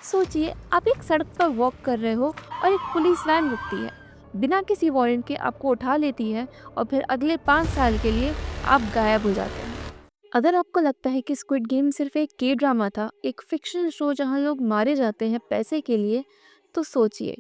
सोचिए, आप एक सड़क पर वॉक कर रहे हो और एक पुलिस वैन रुकती है, बिना किसी वारंट के आपको उठा लेती है और फिर अगले 5 साल के लिए आप गायब हो जाते हैं। अगर आपको लगता है कि स्क्विड गेम सिर्फ एक के ड्रामा था, एक फिक्शनल शो जहां लोग मारे जाते हैं पैसे के लिए, तो सोचिए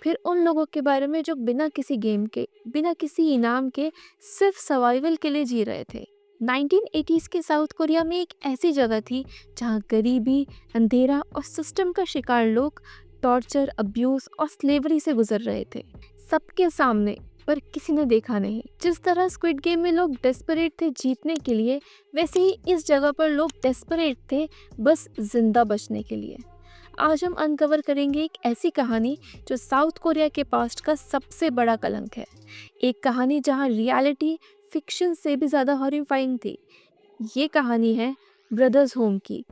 फिर उन लोगों के बारे में जो बिना किसी गेम के, बिना किसी इनाम के, सिर्फ सर्वाइवल के लिए जी रहे थे। 1980s के साउथ कोरिया में एक ऐसी जगह थी जहां गरीबी, अंधेरा और सिस्टम का शिकार लोग टॉर्चर, अब्यूज और स्लेवरी से गुजर रहे थे, सबके सामने, पर किसी ने देखा नहीं। जिस तरह स्क्विड गेम में लोग डेस्परेट थे जीतने के लिए, वैसे ही इस जगह पर लोग डेस्परेट थे बस जिंदा बचने के लिए। आज हम अनकवर करेंगे एक ऐसी कहानी जो साउथ कोरिया के पास्ट का सबसे बड़ा कलंक है। एक कहानी जहां रियलिटी फिक्शन से भी ज़्यादा हॉरिफाइंग थी। ये कहानी है ब्रदर्स होम की।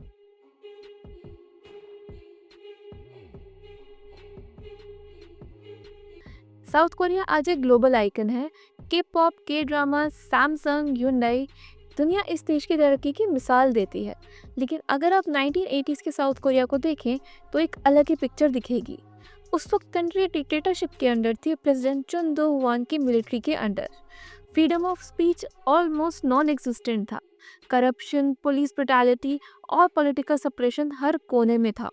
साउथ कोरिया आज एक ग्लोबल आइकन है। के पॉप, के ड्रामा, सैमसंग, ह्यूंडई, दुनिया इस देश की तरक्की की मिसाल देती है। लेकिन अगर आप 1980s के साउथ कोरिया को देखें तो एक अलग ही पिक्चर दिखेगी। उस वक्त कंट्री डिक्टेटरशिप के अंडर थी, प्रेसिडेंट चुन दो हुआन की मिलिट्री के under. Freedom of speech almost non existent था। करप्शन, पुलिस ब्रुटैलिटी और पॉलिटिकल सप्रेशन हर कोने में था।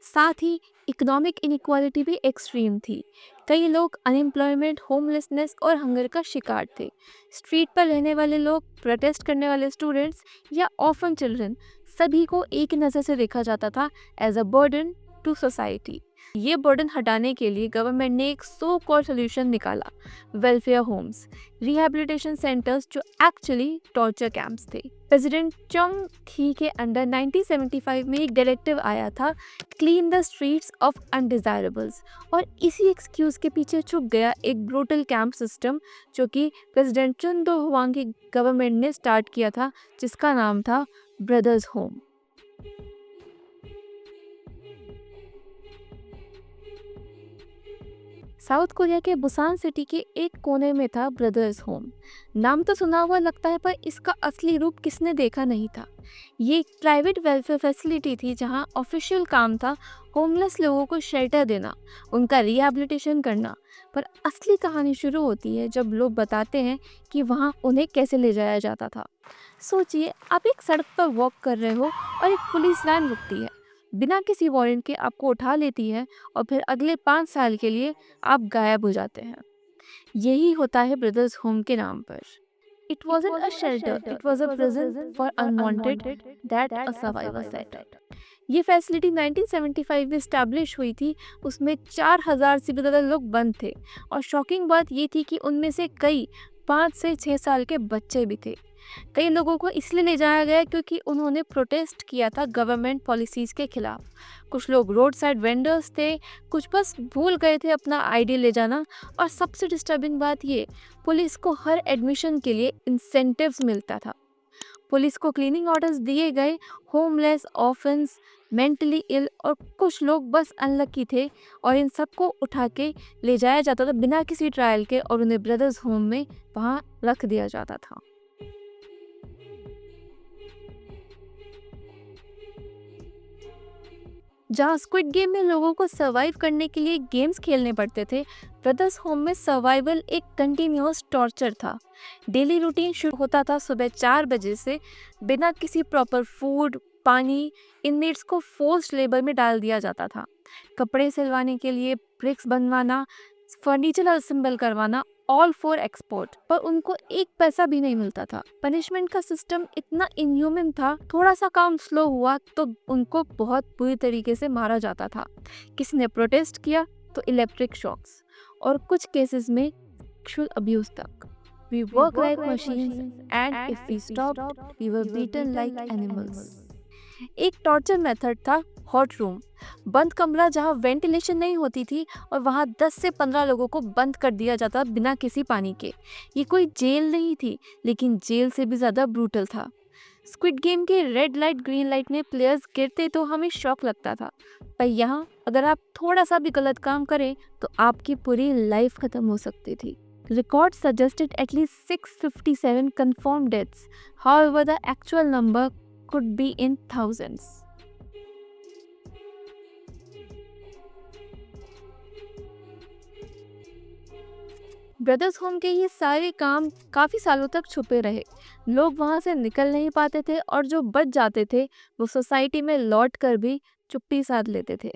साथ ही इकोनॉमिक इनइक्वालिटी भी एक्सट्रीम थी। कई लोग अनएम्प्लॉयमेंट, होमलेसनेस और हंगर का शिकार थे। स्ट्रीट पर रहने वाले लोग, प्रोटेस्ट करने वाले स्टूडेंट्स या ऑर्फन चिल्ड्रन, सभी को एक नज़र से देखा जाता था as a burden to society. ये बर्डन हटाने के लिए गवर्नमेंट ने एक सो कॉल्ड सोल्यूशन निकाला, वेलफेयर होम्स, रिहैबिलिटेशन सेंटर्स जो एक्चुअली टॉर्चर कैंप्स थे। प्रेसिडेंट चंग थी के अंडर 1975 में एक डायरेक्टिव आया था, क्लीन द स्ट्रीट्स ऑफ अनडिजायरेबल्स, और इसी एक्सक्यूज के पीछे छुप गया एक ब्रूटल कैंप सिस्टम जो कि प्रेसिडेंट चुन दो हुआंग की गवर्नमेंट ने स्टार्ट किया था, जिसका नाम था ब्रदर्स होम। साउथ कोरिया के बुसान सिटी के एक कोने में था ब्रदर्स होम। नाम तो सुना हुआ लगता है, पर इसका असली रूप किसने देखा नहीं था। ये एक प्राइवेट वेलफेयर फैसिलिटी थी जहां ऑफिशियल काम था होमलेस लोगों को शेल्टर देना, उनका रिहैबिलिटेशन करना। पर असली कहानी शुरू होती है जब लोग बताते हैं कि वहां उन्हें कैसे ले जाया जाता था। सोचिए, आप एक सड़क पर वॉक कर रहे हो और एक पुलिस वैन रुकती है, बिना किसी वारंट के आपको उठा लेती है और फिर अगले 5 साल के लिए आप गायब हो जाते हैं। यही होता है ब्रदर्स होम के नाम पर। It wasn't a shelter, it was a prison for unwanted, that a survivor set. ये फैसिलिटी 1975 में स्टैब्लिश हुई थी। उसमें 4000 से भी ज़्यादा लोग बंद थे, और शॉकिंग बात ये थी कि उनमें से कई 5 से 6 साल के बच्चे भी थे। कई लोगों को इसलिए ले जाया गया क्योंकि उन्होंने प्रोटेस्ट किया था गवर्नमेंट पॉलिसीज़ के खिलाफ। कुछ लोग रोड साइड वेंडर्स थे, कुछ बस भूल गए थे अपना आईडी ले जाना। और सबसे डिस्टर्बिंग बात ये, पुलिस को हर एडमिशन के लिए इंसेंटिव्स मिलता था। पुलिस को क्लीनिंग ऑर्डर्स दिए गए। होमलेस, ऑर्फन्स, मेंटली इल और कुछ लोग बस अनलकी थे, और इन सबको उठा के ले जाया जाता था बिना किसी ट्रायल के, और उन्हें ब्रदर्स होम में वहाँ रख दिया जाता था। जहाँ स्क्विड गेम में लोगों को सर्वाइव करने के लिए गेम्स खेलने पड़ते थे, ब्रदर्स होम में सर्वाइवल एक कंटिन्यूअस टॉर्चर था। डेली रूटीन शुरू होता था सुबह 4 बजे से। बिना किसी प्रॉपर फूड, पानी, इनमेट्स को फोर्स्ड लेबर में डाल दिया जाता था। कपड़े सिलवाने के लिए, ब्रिक्स बनवाना, फर्नीचर असेंबल करवाना, ऑल फॉर एक्सपोर्ट, पर उनको एक पैसा भी नहीं मिलता था। पनिशमेंट का सिस्टम इतना इनह्यूमन था, थोड़ा सा काम स्लो हुआ तो उनको बहुत बुरी तरीके से मारा जाता था। किसी ने प्रोटेस्ट किया तो इलेक्ट्रिक शॉक्स, और कुछ केसेस में सेक्सुअल अब्यूज तक। We work like machines and if we stopped we were beaten like animals. एक टॉर्चर मेथड था हॉट रूम, बंद कमरा जहां वेंटिलेशन नहीं होती थी, और वहां 10 से 15 लोगों को बंद कर दिया जाता बिना किसी पानी के। ये कोई जेल नहीं थी, लेकिन जेल से भी ज़्यादा ब्रूटल था। स्क्विड गेम के रेड लाइट, ग्रीन लाइट में प्लेयर्स गिरते तो हमें शॉक लगता था, पर यहाँ अगर आप थोड़ा सा भी गलत काम करें तो आपकी पूरी लाइफ खत्म हो सकती थी। Records suggested at least 657 confirmed deaths. However, the actual number could be in thousands. Brothers home के ये सारे काम काफ़ी सालों तक छुपे रहे। लोग वहाँ से निकल नहीं पाते थे और जो बच जाते थे वो सोसाइटी में लौट कर भी चुप्पी साध लेते थे।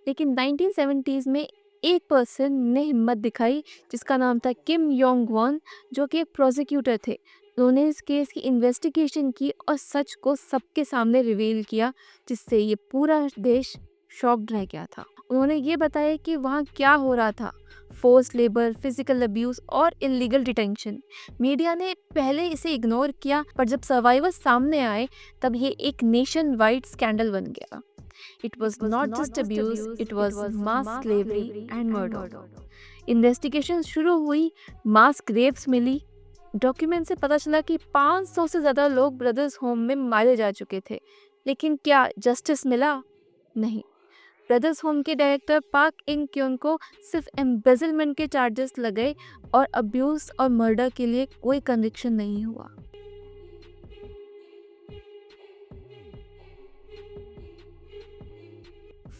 लेकिन 1970s में एक पर्सन ने हिम्मत दिखाई जिसका नाम था किम योंग वॉन, जो कि एक प्रोसिक्यूटर थे। उन्होंने इस केस की इन्वेस्टिगेशन की और सच को सबके सामने रिवील किया, जिससे ये पूरा देश शॉक्ड रह गया था। उन्होंने ये बताया कि वहाँ क्या हो रहा था, फोर्स लेबर, फिजिकल अब्यूज और इलीगल डिटेंशन। मीडिया ने पहले इसे इग्नोर किया, पर जब सर्वाइवर्स सामने आए तब ये एक नेशन वाइड स्कैंडल बन गया। It was not just abuse, it was mass slavery and murder. Investigation शुरू हुई, मास ग्रेव्स मिली। डॉक्यूमेंट से पता चला कि 500 से ज़्यादा लोग ब्रदर्स होम में मारे जा चुके थे। लेकिन क्या जस्टिस मिला? नहीं। ब्रदर्स होम के डायरेक्टर पार्क इन क्योन को सिर्फ एम्बेजलमेंट के चार्जेस लगे और अब्यूज और मर्डर के लिए कोई कन्विक्शन नहीं हुआ।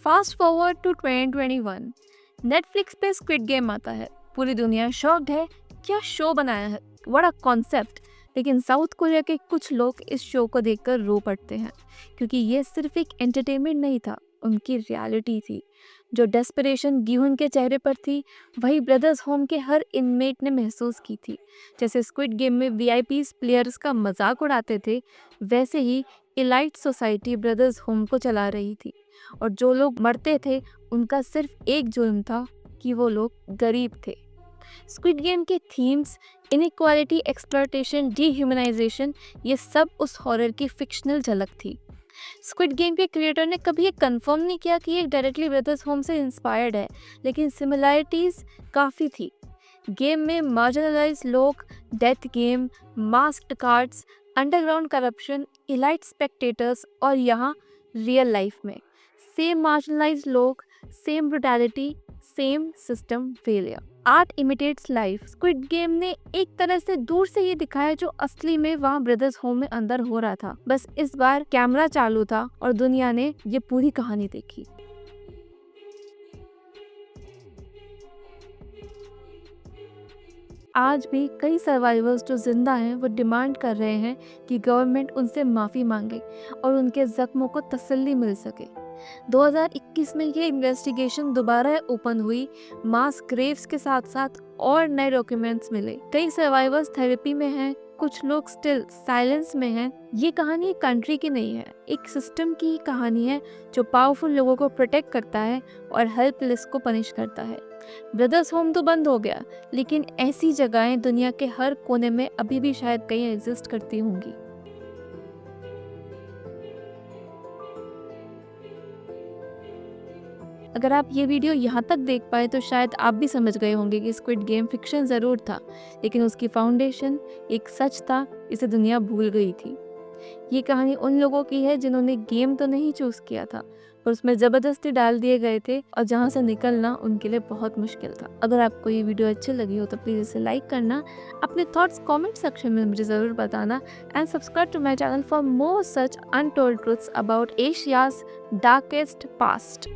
फास्ट फॉरवर्ड टू 2021, नेटफ्लिक्स पे स्क्विड गेम आता है। पूरी दुनिया शॉक्ड है, क्या शो बनाया है, बड़ा कॉन्सेप्ट। लेकिन साउथ कोरिया के कुछ लोग इस शो को देखकर रो पड़ते हैं, क्योंकि ये सिर्फ एक एंटरटेनमेंट नहीं था, उनकी रियलिटी थी। जो डेस्परेशन गिहुन के चेहरे पर थी, वही ब्रदर्स होम के हर इनमेट ने महसूस की थी। जैसे स्क्विड गेम में वीआईपीज प्लेयर्स का मजाक उड़ाते थे, वैसे ही एलाइट सोसाइटी ब्रदर्स होम को चला रही थी। और जो लोग मरते थे उनका सिर्फ एक जुर्म था कि वो लोग गरीब थे। स्क्विड गेम के थीम्स, इनइक्वालिटी, एक्सप्लॉयटेशन, डीह्यूमनाइजेशन, ये सब उस हॉरर की फिक्शनल झलक थी। स्क्विड गेम के क्रिएटर ने कभी ये कंफर्म नहीं किया कि ये डायरेक्टली ब्रदर्स होम से इंस्पायर्ड है, लेकिन सिमिलैरिटीज काफ़ी थी। गेम में मार्जिनलाइज लोग, death game, masked cards, underground corruption, elite spectators, और यहाँ रियल लाइफ में सेम मार्जिनलाइज लोग, same brutality, same system failure. Art imitates life. Squid game ने एक तरह से दूर से ये दिखाया जो असली में वहाँ ब्रदर्स होम में अंदर हो रहा था। बस इस बार कैमरा चालू था और दुनिया ने ये पूरी कहानी देखी। आज भी कई सर्वाइवर्स जो जिंदा हैं वो डिमांड कर रहे हैं कि गवर्नमेंट उनसे माफ़ी मांगे और उनके जख्मों को तसल्ली मिल सके। 2021 में ये इन्वेस्टिगेशन दोबारा ओपन हुई। मास ग्रेव्स के साथ साथ और नए डॉक्यूमेंट्स मिले। कई सर्वाइवर्स थेरेपी में हैं, कुछ लोग स्टिल साइलेंस में हैं। ये कहानी एक कंट्री की नहीं है, एक सिस्टम की कहानी है जो पावरफुल लोगों को प्रोटेक्ट करता है और हेल्पलेस को पनिश करता है। ब्रदर्स होम तो बंद हो गया, लेकिन ऐसी जगहें दुनिया के हर कोने में अभी भी शायद कहीं एग्जिस्ट करती होंगी। अगर आप ये वीडियो यहाँ तक देख पाए तो शायद आप भी समझ गए होंगे कि स्क्विड गेम फिक्शन ज़रूर था, लेकिन उसकी फाउंडेशन एक सच था, इसे दुनिया भूल गई थी। ये कहानी उन लोगों की है जिन्होंने गेम तो नहीं चूज़ किया था, पर उसमें ज़बरदस्ती डाल दिए गए थे और जहाँ से निकलना उनके लिए बहुत मुश्किल था। अगर आपको ये वीडियो अच्छी लगी हो तो प्लीज़ इसे लाइक करना, अपने थॉट्स कमेंट सेक्शन में मुझे ज़रूर बताना, and subscribe to my channel for more such untold truths about Asia's darkest past.